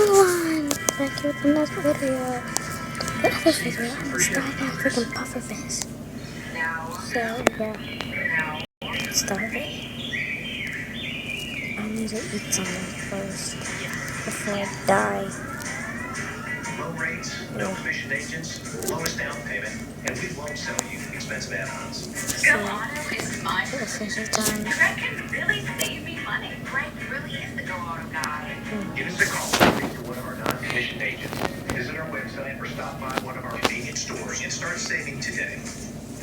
everyone! Back here with another video. The other video, I was driving a freaking pufferfish. So, yeah. Let's start it. I need to eat something first before I die. Low rates, no commission agents, lowest down payment, and we won't sell you expensive add-ons. So, the fish is done. That can really save me money. Frank really is the Go Auto guy. Give us a call. Speak to one of our non-commissioned agents. Visit our website or stop by one of our convenience stores and start saving today.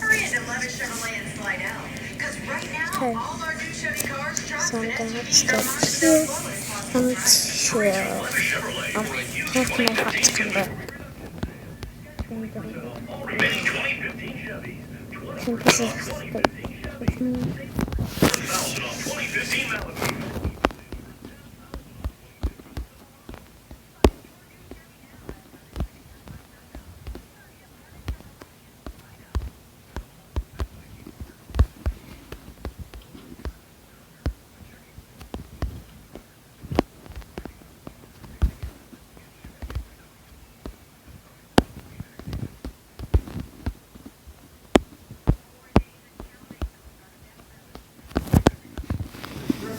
Hurry into Levis Chevrolet and slide out. Because right now, all our new Chevy cars, trucks, So I'm and gonna SUVs are start marked here until half my heart's come back. Remaining 2015 Chevys. And this is with me. 1,000 on 2015 Malibu.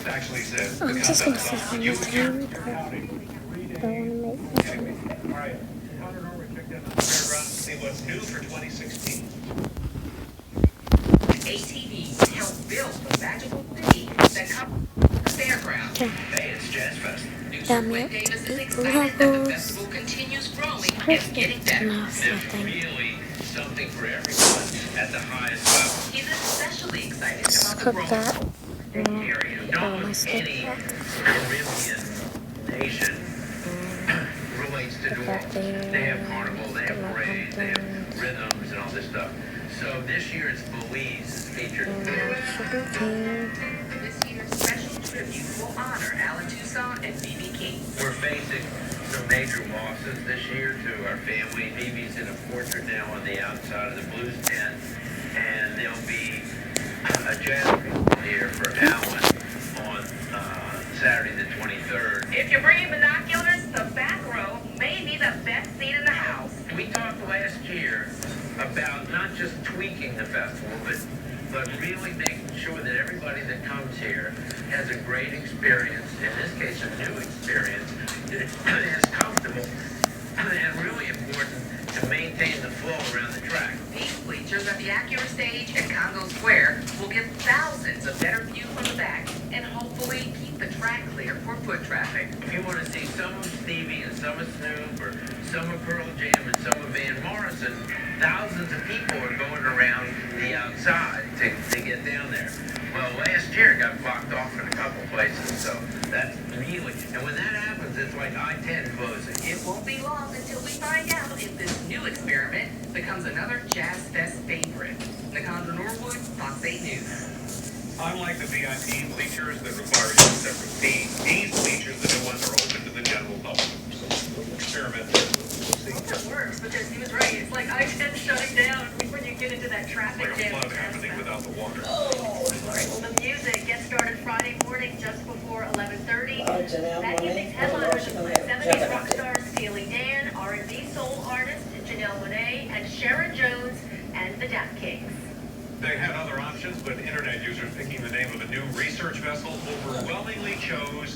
Actually says I'm just gonna say one more time because I don't want to make all right. Connor Norwood checked in on the fairgrounds to see what's new for 2016. ATVs help build the magical city that comes the fairground. Hey, it's Jazz Fest. damn Wayne it. Davis is 8 excited that the levels. festival continues growing and getting better. Enough, I There's think. really something for everyone at the highest level. He's especially excited Let's about the cook growth. that. Area Oh, known my as stick any back. Caribbean nation relates to New Put that Orleans. there. They have carnival, they have Put my parades, they have pumpkins. rhythms and all this stuff. So this year it's Belize is featured. And sugar cane. This year's special tribute will honor Alan Toussaint and B.B. King. We're facing some major losses this year to our family. BB's in a portrait now on the outside of the blues tent, and there'll be a jazz festival here for Alan on Saturday the 23rd. If you're bringing binoculars, the back row may be the best seat in the house. We talked last year about not just tweaking the festival, but really making sure that everybody that comes here has a great experience, in this case a new experience, is comfortable, and really important to maintain the flow around the track. These bleachers at the Acura Stage and Congo Square will give thousands a better view from the back and hopefully keep the track clear for foot traffic. If you want to see some of Stevie and some of Snoop or some of Pearl Jam and some of Van Morrison, thousands of people are going around the outside to get down there. Well, last year it got blocked off in a couple places, so that's really, and when that happens, it's like I-10 closing. It won't be long until we find out if this new experiment becomes another Jazz Fest favorite. Nicandra Norwood, Fox 8 News. Unlike the VIP bleachers that require a separate fee, these bleachers, the new ones, are open to the general public. So we'll experiment. We'll see. Well, it works because he was right. It's like I-10 shutting down when you get into that It's traffic like a jam. flood happening without the water. Oh, sorry. Well, the music gets started Friday morning just before 11:30. That evening's headliners include 70s rock star Steely Dan, R&B soul artist Janelle Monáe, and Sharon Jones and the Dap Kings. They had other options, but internet users picking the name of a new research vessel overwhelmingly chose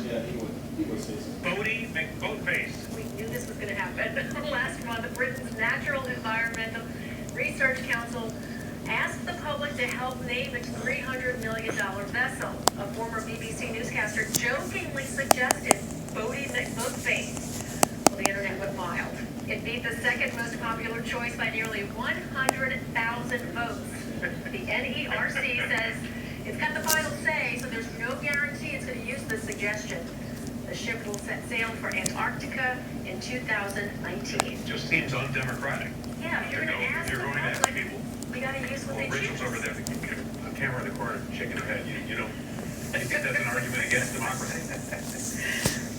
Bodie McBoatface. We knew this was going to happen. Last month, Britain's Natural Environmental Research Council asked the public to help name its $300 million vessel. A former BBC newscaster jokingly suggested Bodie McBoatface. Well, the internet went wild. It beat the second most popular choice by nearly 100,000 votes. The NERC says it's got the final say, so there's no guarantee it's going to use this suggestion. The ship will set sail for Antarctica in 2019. Just seems undemocratic. Yeah, if you're going to ask You're the going to ask public, people. we got to use what Well, they Rachel's choose. over there, the camera in the corner, shaking her head. You don't think that that's an argument against democracy?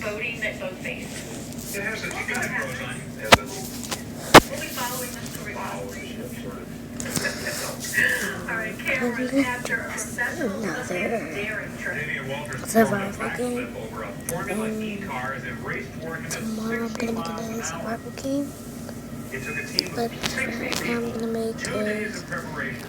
Voting that vote face. It has its good and pros on it. We'll be following this story. Wow, sort of. All right, Karen. capture a professional daring trip. Damian Walters Survival performed a game. backflip over a Formula E car as it raced toward him at Tomorrow I'm 60 gonna make miles another an hour. survival game, It took a team but of 60 I'm people, gonna make 2 a days of preparation.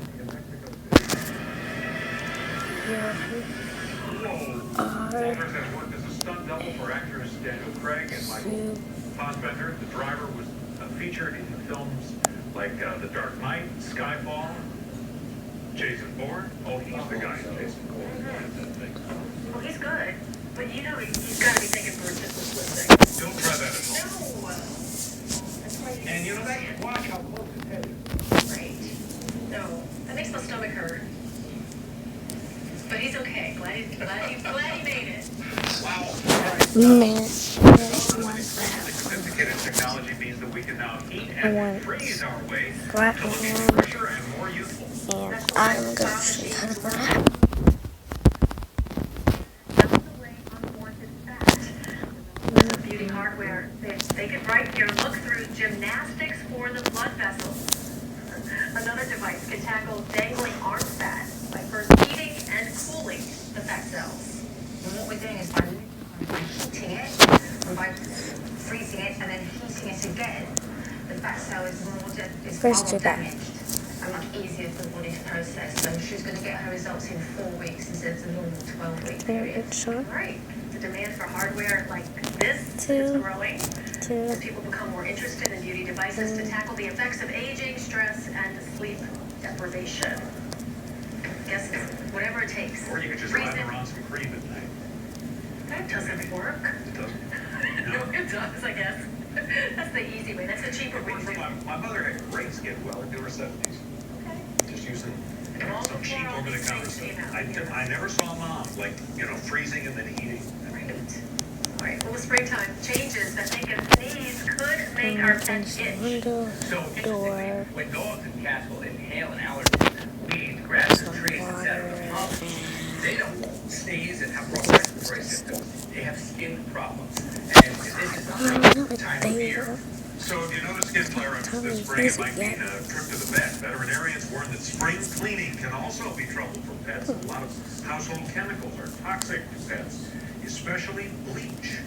Walters has worked as a stunt double for actors Daniel Craig and Michael Fassbender. The driver was featured in films like The Dark Knight, Skyfall, Jason Bourne. Oh, he's the guy in Jason Bourne. Well, he's good, but you know he's got to be thinking for just a split second. Don't try that at home. No. That's why you And you know that? Watch how close it's headed. Great. No, that makes my stomach hurt. But he's okay. Glad he made it. Wow. minute. Sophisticated technology means that we can now heat and freeze our way Right to looking now, fresher and more youthful. and I'm gonna show you how to rap. Beauty hardware. They can right here look through gymnastics for the blood vessels. Another device can tackle dangling arm fat by first heating and cooling the fat cells. And what we're doing is by heating it, and by freezing it, and then heating it again, the fat cell is First far do more that. damaged and much easier for the body to process. So she's going to get her results in 4 weeks instead of the normal 12-week Very period. good shot. Right. The demand for hardware like this Two. is growing. Two. As people become more interested in beauty devices to tackle the effects of aging, stress, and sleep deprivation. Guess whatever it takes. Or you could just Freeze lather it. on some cream at night. That doesn't work. It doesn't. No, it does, I guess. That's the easy way. That's the cheaper way to do it. My mother had great skin well into her 70s. Okay. Just using All some cheap before all over the these counter things came stuff. out. I never saw mom freezing and then heating. Right. All right. Well, with springtime changes that make us sneeze could make our pets itch. Window, So door, interestingly, when dogs and cats will inhale an allergen, weeds, grasses, trees, etc., water, they don't sneeze and have rough respiratory symptoms. They have skin problems. And this is the time of year. So if you notice skin flare-ups this spring, it might mean a trip to the vet. Veterinarians warn that spring cleaning can also be trouble for pets. A lot of household chemicals are toxic to pets, especially bleach.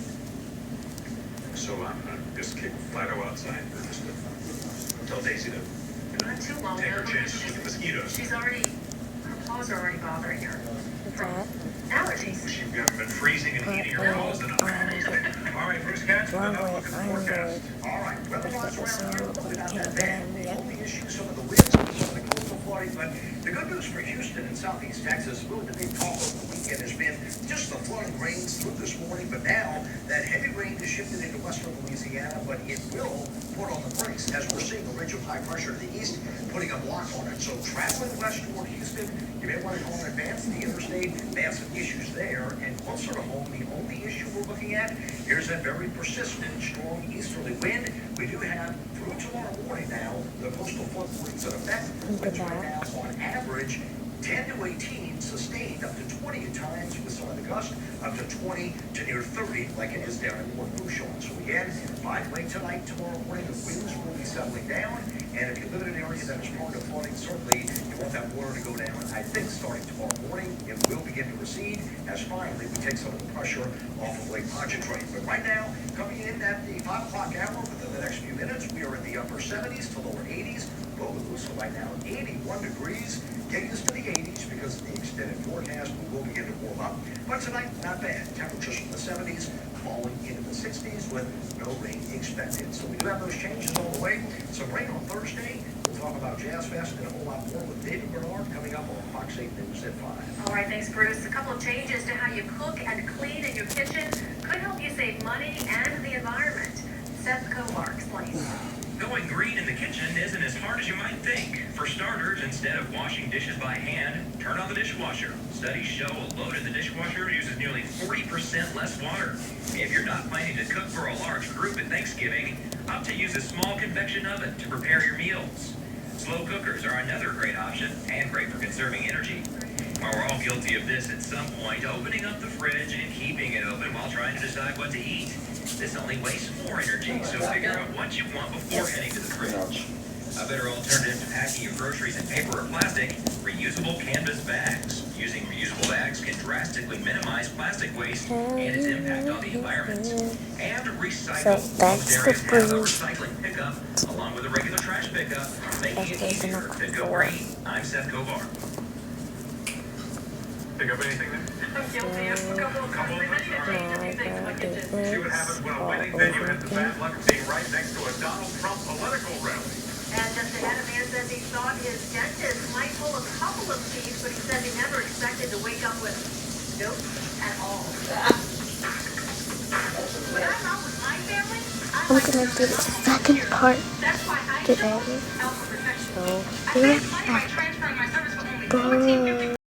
So I'm just kick Fido outside for just to tell Daisy to Not too long take her though. chances with the mosquitoes. She's already, her paws are already bothering her from that. allergies. She haven't been freezing and heating her paws enough. All right, Bruce Cats, another look at the forecast. All right, weather-wise around here, So, not yeah, that bad. yeah. The only issue, some of the winds, some of the coastal flooding, but the good news for Houston and southeast Texas, really the big talk over the weekend has been just the flooding rains through this morning, but now that heavy rain has shifted into western Louisiana, but it will put on the brakes as we're seeing a ridge of high pressure to the east, putting a block on it. So traveling west toward Houston, you may want to call in advance. The interstate may have some issues there, and closer to home, the only issue we're looking at, here's that very persistent, strong easterly wind. We do have, through tomorrow morning now, the coastal flood warnings in effect. Winds right now, on average, 10 to 18, sustained up to 20 at times with some of the gusts, up to 20 to near 30, like it is down in Port Bouchon. So again, by late tonight, tomorrow morning, the winds will be settling down. And if you live in an area that is prone to flooding, certainly you want that water to go down. I think starting tomorrow morning, it will begin to recede as finally we take some of the pressure off of Lake Pontchartrain. But right now, coming in at the 5 o'clock hour, within the next few minutes, we are in the upper 70s to lower 80s. So right now, 81 degrees. Get used to the 80s because of the extended forecast. We will begin to warm up. But tonight, not bad. Temperatures from the 70s falling into the 60s with no rain expected. So we do have those changes all the way. Some rain on Thursday. We'll talk about Jazz Fest and a whole lot more with David Bernard coming up on Fox 8 News at 5. All right, thanks, Bruce. A couple of changes to how you cook and clean in your kitchen could help you save money and the environment. Seth Kovar explains. Going green in the kitchen isn't as hard as you might think. For starters, instead of washing dishes by hand, turn on the dishwasher. Studies show a load in the dishwasher uses nearly 40% less water. If you're not planning to cook for a large group at Thanksgiving, opt to use a small convection oven to prepare your meals. Slow cookers are another great option and great for conserving energy. While we're all guilty of this at some point, opening up the fridge and keeping it open while trying to decide what to eat. This only wastes more energy, so figure out what you want before heading to the fridge. A better alternative to packing your groceries in paper or plastic, reusable canvas bags. Using reusable bags can drastically minimize plastic waste and its impact on the environment. And recycle. So that's Most areas the have a food. recycling pickup, along with a regular trash pickup, making it That's easier enough to go for- green. I'm Seth Kovar. Pick up anything there? I'm guilty of a couple of times. I need to change a few things in my kitchen. See what happens when a winning venue has the bad luck of being right next to a Donald Trump political rally. And just ahead, a man says he thought his dentist might pull a couple of teeth, but he says he never expected to wake up with nope at all. When I'm out with my family, I I'm like gonna to do the second part That's why I today. health and protection. So, I be saved right money by back. transferring my service for only $14.50